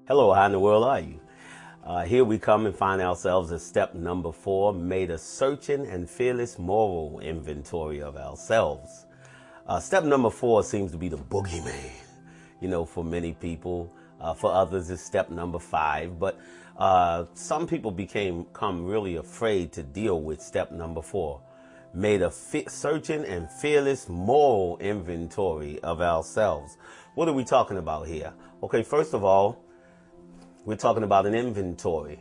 Hello, how in the world are you? Here we come and find ourselves at step number 4, made a searching and fearless moral inventory of ourselves. Step number 4 seems to be the boogeyman, for many people. For others, it's step number 5. But some people become really afraid to deal with step number 4. Made a searching and fearless moral inventory of ourselves. What are we talking about here? Okay, first of all, we're talking about an inventory.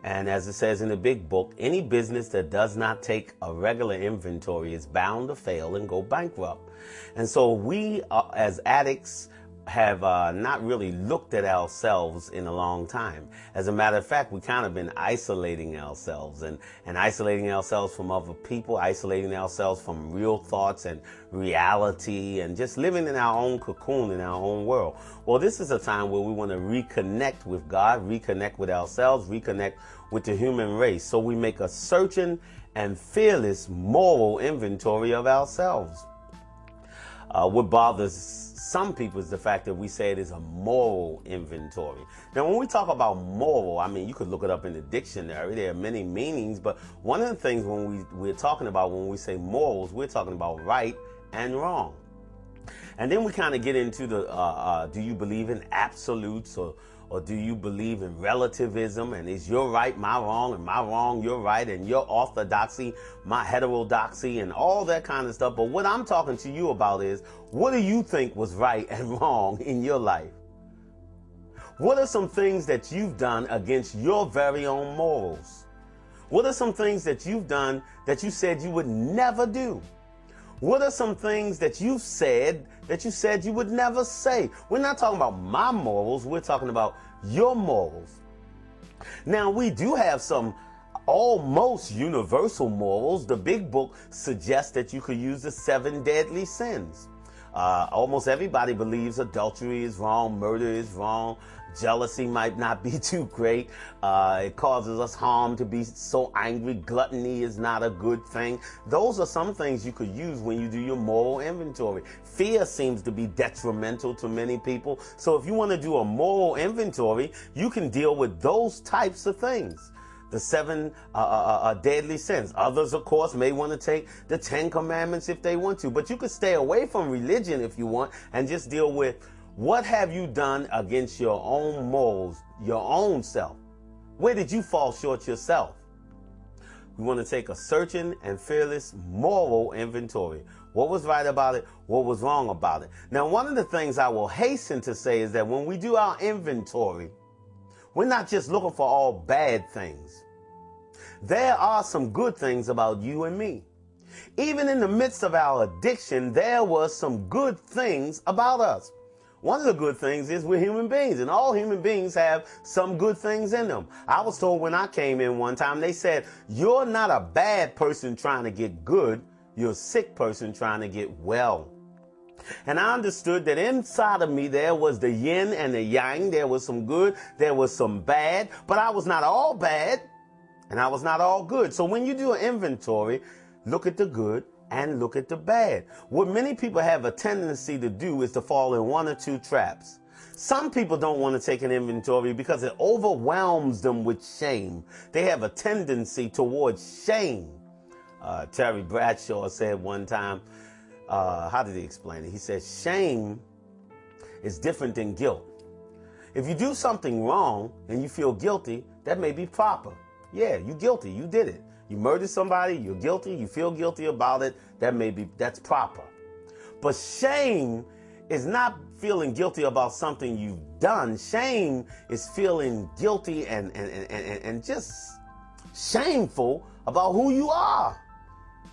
And as it says in the big book, any business that does not take a regular inventory is bound to fail and go bankrupt. And so we, as addicts, have not really looked at ourselves in a long time. As a matter of fact, we kind of been isolating ourselves and isolating ourselves from other people, isolating ourselves from real thoughts and reality, and just living in our own cocoon, in our own world. Well, this is a time where we want to reconnect with God, reconnect with ourselves, reconnect with the human race. So we make a searching and fearless moral inventory of ourselves. What bothers some people is the fact that we say it is a moral inventory. Now, when we talk about moral, I mean, you could look it up in the dictionary. There are many meanings, but one of the things we're talking about when we say morals, we're talking about right and wrong. And then we kind of get into the, do you believe in absolutes, or do you believe in relativism? And is your right my wrong, and my wrong your right, and your orthodoxy my heterodoxy, and all that kind of stuff. But what I'm talking to you about is, what do you think was right and wrong in your life? What are some things that you've done against your very own morals? What are some things that you've done that you said you would never do? What are some things that you said you would never say? We're not talking about my morals. We're talking about your morals. Now, we do have some almost universal morals. The big book suggests that you could use the 7 deadly sins. Almost everybody believes adultery is wrong, murder is wrong, jealousy might not be too great. It causes us harm to be so angry. Gluttony is not a good thing. Those are some things you could use when you do your moral inventory. Fear seems to be detrimental to many people. So if you want to do a moral inventory, you can deal with those types of things. The 7 deadly sins. Others, of course, may want to take the 10 commandments if they want to, but you could stay away from religion if you want and just deal with what have you done against your own morals, your own self. Where did you fall short yourself? We want to take a searching and fearless moral inventory. What was right about it? What was wrong about it? Now, one of the things I will hasten to say is that when we do our inventory, we're not just looking for all bad things. There are some good things about you and me. Even in the midst of our addiction, there was some good things about us. One of the good things is we're human beings, and all human beings have some good things in them. I was told when I came in one time, they said, you're not a bad person trying to get good. You're a sick person trying to get well. And I understood that inside of me there was the yin and the yang. There was some good, there was some bad, but I was not all bad and I was not all good. So when you do an inventory, look at the good and look at the bad. What many people have a tendency to do is to fall in one or two traps. Some people don't want to take an inventory because it overwhelms them with shame. They have a tendency towards shame. Terry Bradshaw said one time, how did he explain it? He said, shame is different than guilt. If you do something wrong and you feel guilty, that may be proper. Yeah, you're guilty. You did it. You murdered somebody. You're guilty. You feel guilty about it. That's proper. But shame is not feeling guilty about something you've done. Shame is feeling guilty and just shameful about who you are.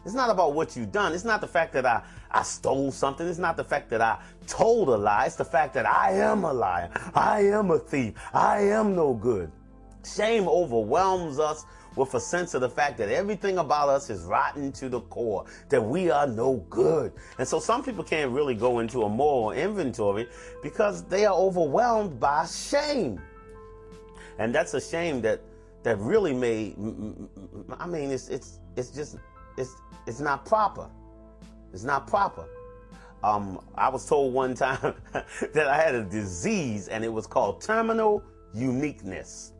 It's not about what you've done. It's not the fact that I stole something. It's not the fact that I told a lie. It's the fact that I am a liar. I am a thief. I am no good. Shame overwhelms us with a sense of the fact that everything about us is rotten to the core, that we are no good. And so some people can't really go into a moral inventory because they are overwhelmed by shame. And that's a shame that really it's not proper. It's not proper. I was told one time that I had a disease and it was called terminal uniqueness.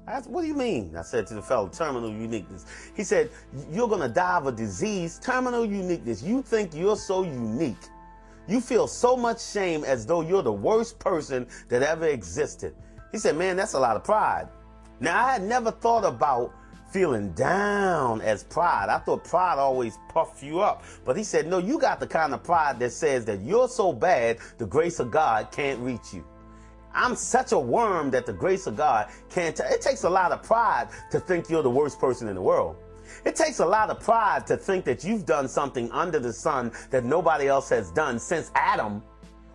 I said, what do you mean? I said to the fellow, terminal uniqueness. He said, you're going to die of a disease, terminal uniqueness. You think you're so unique. You feel so much shame as though you're the worst person that ever existed. He said, man, that's a lot of pride. Now, I had never thought about feeling down as pride. I thought pride always puffed you up. But he said, no, you got the kind of pride that says that you're so bad, the grace of God can't reach you. I'm such a worm that the grace of God can't. It takes a lot of pride to think you're the worst person in the world. It takes a lot of pride to think that you've done something under the sun that nobody else has done since Adam.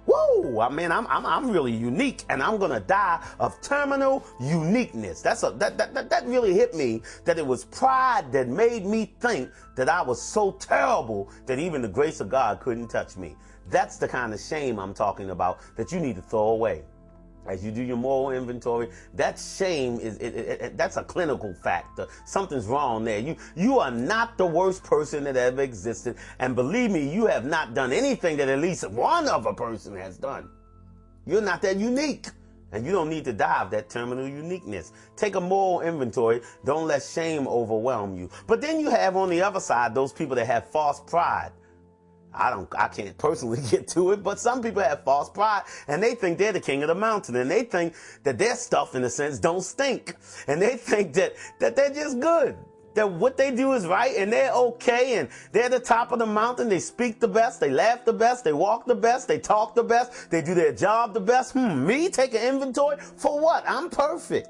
Whoa, I mean, I'm really unique, and I'm gonna die of terminal uniqueness. That really hit me, that it was pride that made me think that I was so terrible that even the grace of God couldn't touch me. That's the kind of shame I'm talking about that you need to throw away. As you do your moral inventory, that shame that's a clinical factor. Something's wrong there. You are not the worst person that ever existed. And believe me, you have not done anything that at least one other person has done. You're not that unique. And you don't need to die of that terminal uniqueness. Take a moral inventory. Don't let shame overwhelm you. But then you have on the other side those people that have false pride. I can't personally get to it, but some people have false pride and they think they're the king of the mountain, and they think that their stuff, in a sense, don't stink. And they think that they're just good, that what they do is right and they're okay and they're the top of the mountain. They speak the best, they laugh the best, they walk the best, they talk the best, they do their job the best. Me take an inventory? For what? I'm perfect.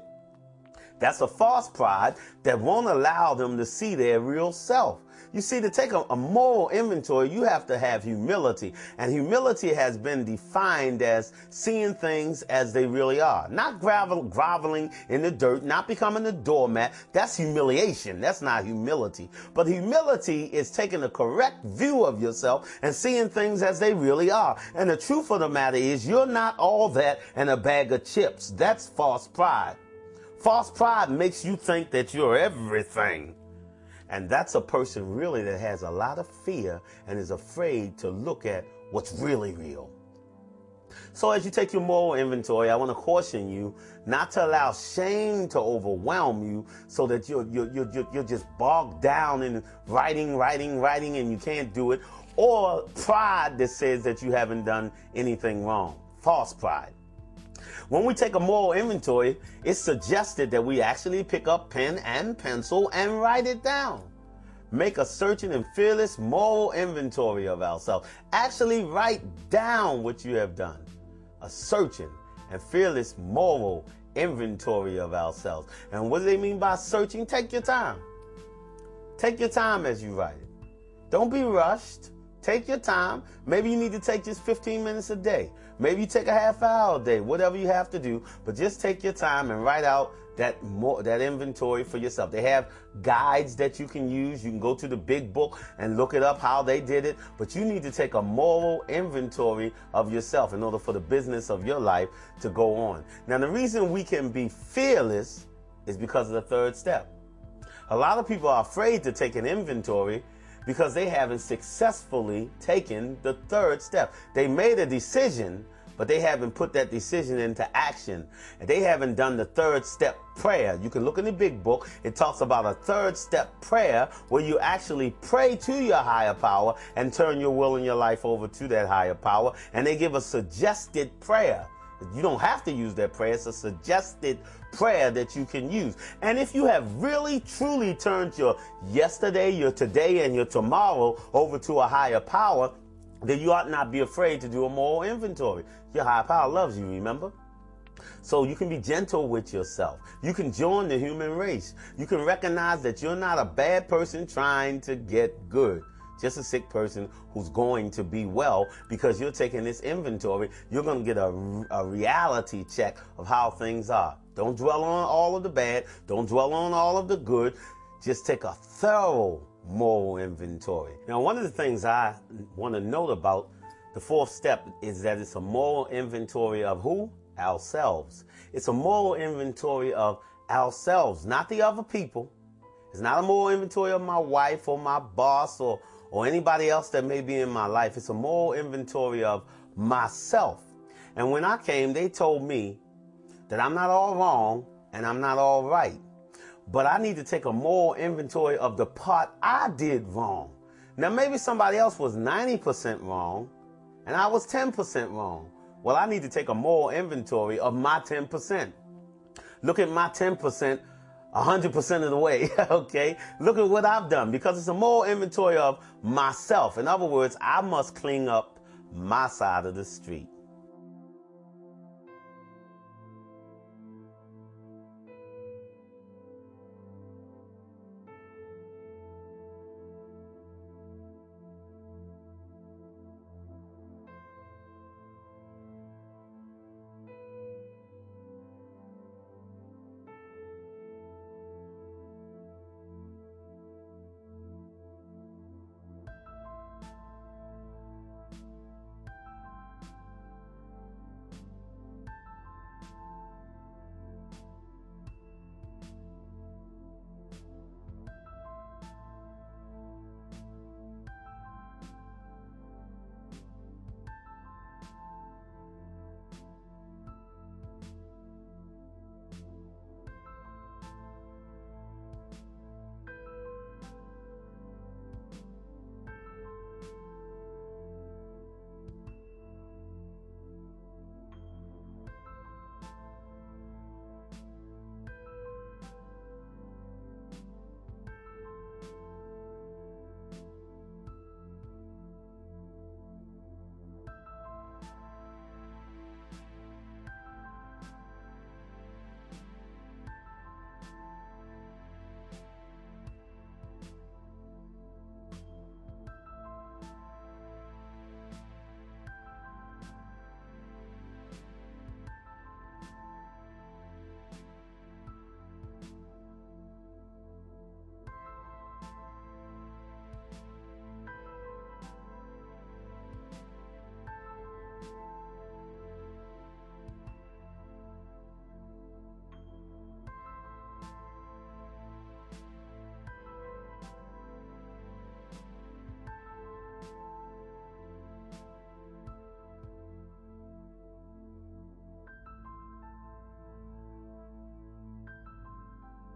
That's a false pride that won't allow them to see their real self. You see, to take a moral inventory, you have to have humility. And humility has been defined as seeing things as they really are. Not groveling in the dirt, not becoming a doormat. That's humiliation. That's not humility. But humility is taking a correct view of yourself and seeing things as they really are. And the truth of the matter is, you're not all that and a bag of chips. That's false pride. False pride makes you think that you're everything. And that's a person really that has a lot of fear and is afraid to look at what's really real. So as you take your moral inventory, I want to caution you not to allow shame to overwhelm you so that you're just bogged down in writing, and you can't do it. Or pride that says that you haven't done anything wrong. False pride. When we take a moral inventory, it's suggested that we actually pick up pen and pencil and write it down. Make a searching and fearless moral inventory of ourselves. Actually write down what you have done. A searching and fearless moral inventory of ourselves. And what do they mean by searching? Take your time. Take your time as you write it. Don't be rushed. Take your time. Maybe you need to take just 15 minutes a day. Maybe you take a half hour a day, whatever you have to do. But just take your time and write out that inventory for yourself. They have guides that you can use. You can go to the big book and look it up how they did it. But you need to take a moral inventory of yourself in order for the business of your life to go on. Now, the reason we can be fearless is because of the third step. A lot of people are afraid to take an inventory because they haven't successfully taken the third step. They made a decision, but they haven't put that decision into action. And they haven't done the third step prayer. You can look in the big book. It talks about a third step prayer where you actually pray to your higher power and turn your will and your life over to that higher power. And they give a suggested prayer. You don't have to use that prayer. It's a suggested prayer that you can use. And if you have really, truly turned your yesterday, your today, and your tomorrow over to a higher power, then you ought not be afraid to do a moral inventory. Your higher power loves you, remember? So you can be gentle with yourself. You can join the human race. You can recognize that you're not a bad person trying to get good. Just a sick person who's going to be well because you're taking this inventory. You're going to get a reality check of how things are. Don't dwell on all of the bad. Don't dwell on all of the good. Just take a thorough moral inventory. Now, one of the things I want to note about the fourth step is that it's a moral inventory of who? Ourselves. It's a moral inventory of ourselves, not the other people. It's not a moral inventory of my wife or my boss or anybody else that may be in my life. It's a moral inventory of myself. And when I came, they told me that I'm not all wrong and I'm not all right. But I need to take a moral inventory of the part I did wrong. Now, maybe somebody else was 90% wrong and I was 10% wrong. Well, I need to take a moral inventory of my 10%. Look at my 10% 100% of the way, okay? Look at what I've done, because it's a moral inventory of myself. In other words, I must clean up my side of the street.